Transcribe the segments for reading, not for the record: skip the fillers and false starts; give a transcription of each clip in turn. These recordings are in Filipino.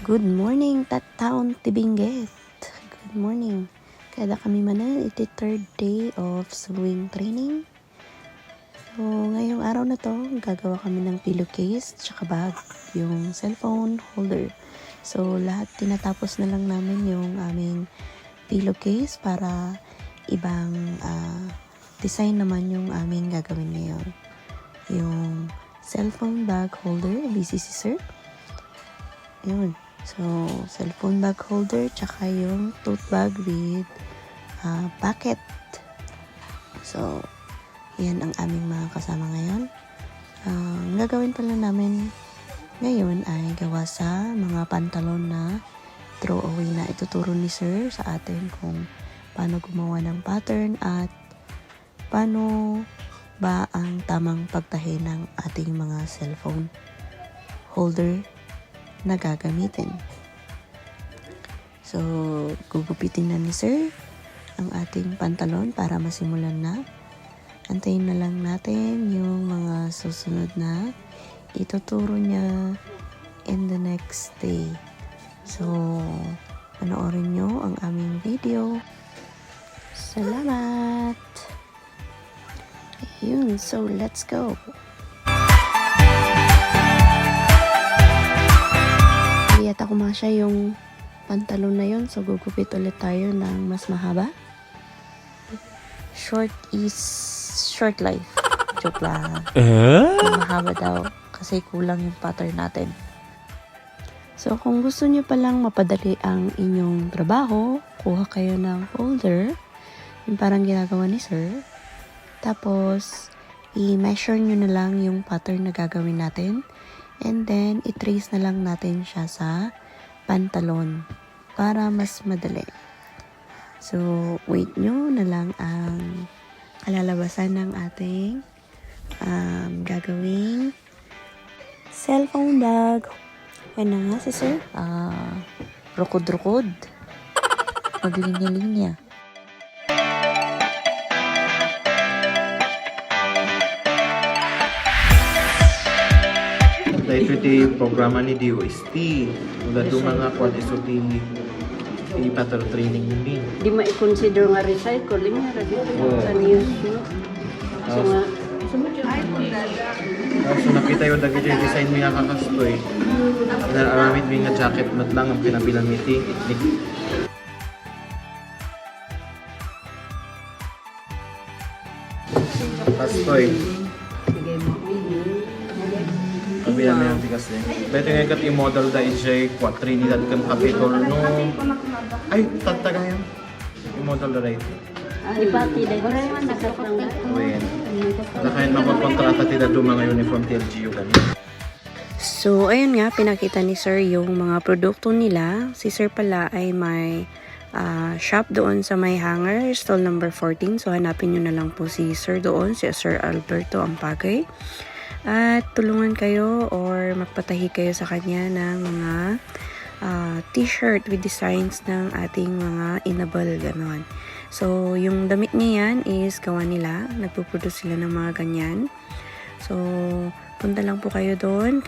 Good morning, Tataon Tibinget. Good morning. Kada kami manan, iti third day of sewing training. So, ngayong araw na to, gagawa kami ng pillowcase, tsaka bag, yung cellphone holder. So, lahat tinatapos na lang namin yung aming pillowcase para ibang design naman yung aming gagawin ngayon. Yung cellphone bag holder, busy si sir. Yun. So, cellphone bag holder, tsaka yung tote bag with pocket. So, yan ang aming mga kasama ngayon. Ang gagawin pala namin ngayon ay gawa sa mga pantalon na throwaway na ituturo ni sir sa atin kung paano gumawa ng pattern at paano ba ang tamang pagtahi ng ating mga cellphone holder na gagamitin. So, gugupitin na ni sir ang ating pantalon para masimulan na. Antayin na lang natin yung mga susunod na ituturo niya in the next day. So, panoorin nyo ang aming video. Salamat! Ayun, so let's go! At ako masya yung pantalon na yun, so gugupit ulit tayo ng mas mahaba. Short is short life. Joke lang. Mahaba daw kasi kulang yung pattern natin. So kung gusto nyo palang mapadali ang inyong trabaho, kuha kayo ng folder, yung parang ginagawa ni sir. Tapos i-measure nyo na lang yung pattern na gagawin natin. And then, i-trace na lang natin siya sa pantalon para mas madali. So, wait nyo na lang ang kalalabasan ng ating gagawing cellphone bag. Ano nga si sir? Rukod-rukod. Maglinya-linya. Ito ti programa ni DOST. Mula doon mga kwan iso ti pattern training ni. Di ma-consider nga recycling nga rin. Sa news, no? So nga, So nakita yung dagi yung design mi nga kakastoy. Naaramid mi nga jacket mat lang ang pinabilang miti. Kastoy. Kabilang yung bigas eh. Beto nga kat i-model da ijay Trinidad kan Capitol no. Ay, tagtaga yan. I-model da right. ipati dahil ko rin man nakatang Uwin. Nakain makakontrata ti da mga uniform ti LGU ganyan. So, ayun nga, pinakita ni sir yung mga produkto nila. Si sir pala ay may shop doon sa may hanger, stall number 14. So, hanapin nyo na lang po si sir doon, si Sir Alberto Ampagay. At tulungan kayo or magpatahi kayo sa kanya ng mga t-shirt with designs ng ating mga inabal, ganon. So, yung damit niya yan is gawa nila. Nagpuproduce sila ng mga ganyan. So, punta lang po kayo doon.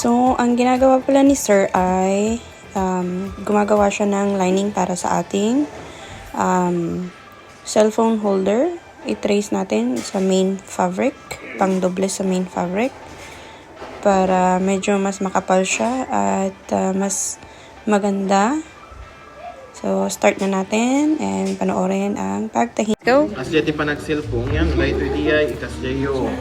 So, ang ginagawa pala ni sir ay gumagawa siya ng lining para sa ating cellphone holder. I-trace natin sa main fabric, pang doble sa main fabric para medyo mas makapal siya at mas maganda. So, start na natin and panoorin ang pagtahi. Go! Asya ti pa nag-cellphone yan, right to diya, ikas diyo.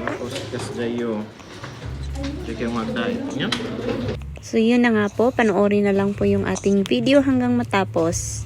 Tapos ikas diyo. Check yung magdahit niya. So, yun na nga po. Panoorin na lang po yung ating video hanggang matapos.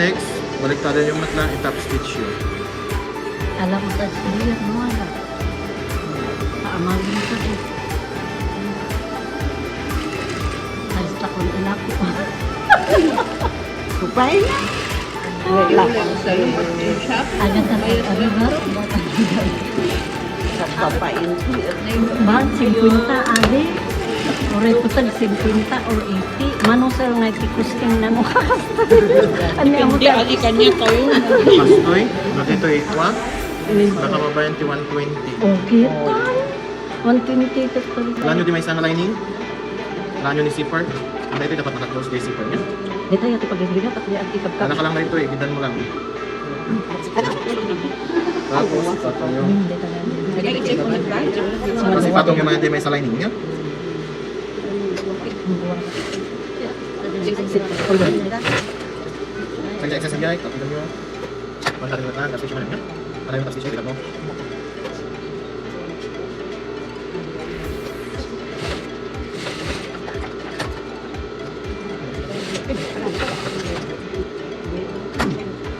next, baliktaran yung matla, i-top stitch yun. Alam mo sa siya, mo ala. Paamagin ko din. Basta ko ina ko. Kupay na. Wala ko sa agad na aribar. Sa papain. Bahal 50 ade. Ore po tag 50 or 80. Manong sir nga tikusting na mo. Hindi, ali kanya kayo. Pastoy, dito ikwa, nakababayan ti 120. Okay. 120 ito pa rin. Wala nyo di may isang lining? Wala nyo ni zipper? Ang ito dapat naka-close kay zipper niya. Dito yung pag-ibigay at yung ikab ka. Wala ka lang na ito eh, gidan mo lang. Tapos, patong yung... Nag-check mo na ba? Kasi patong yung mga di may isang lining niya. Sa excess ng gay, tapos nyo. Masyadong natan, tapos stitch mo niya. Ano yung top stitch niya, mo?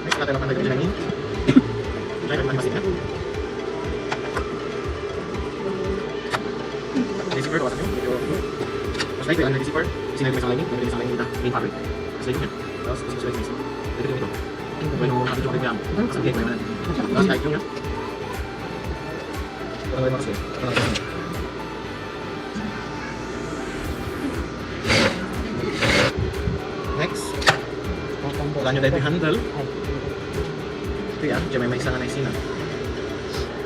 Next, natin lang pantay ko siya ng Try natin masin na. Receiver, kawasan nyo. Medyo... Mas like ko yung receiver. Sinag may isang lining. May isang lining na main fabric. Mas like nyo. Tapos, gusto ko siya. Dito yung ito. Bueno, natin yung kaya mo. Kasi cake mo naman. Tapos like nyo. Ito na yung mga sulit. Ito na yung mga next. Wala nyo dahil yung handle. Ito yan, dyan may isang anay sina.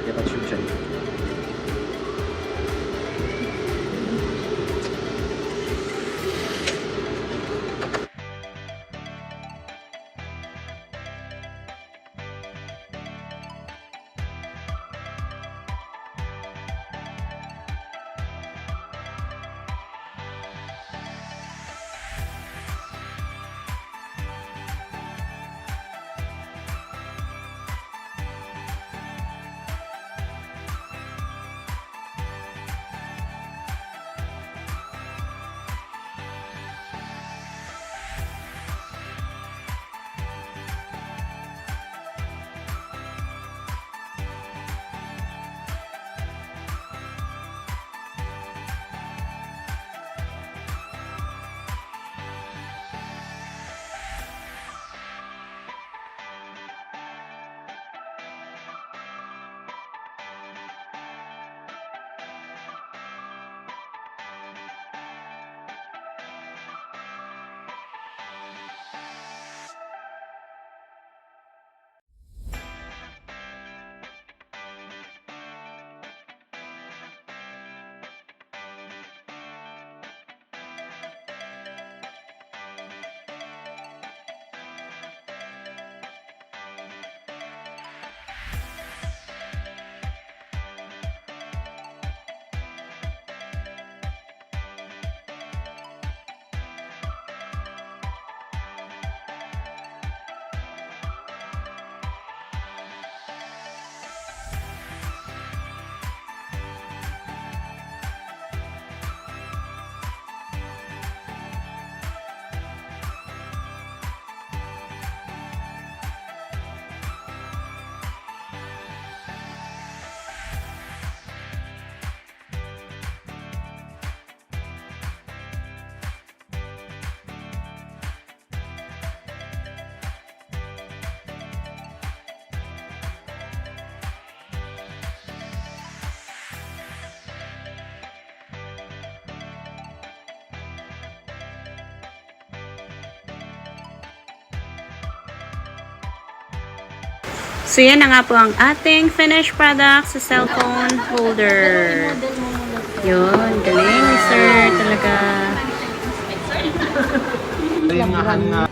Kaya pag shoot siya. So, yan na nga po ang ating finished product sa cellphone holder. Yun, galing ni sir talaga. Ito yung nga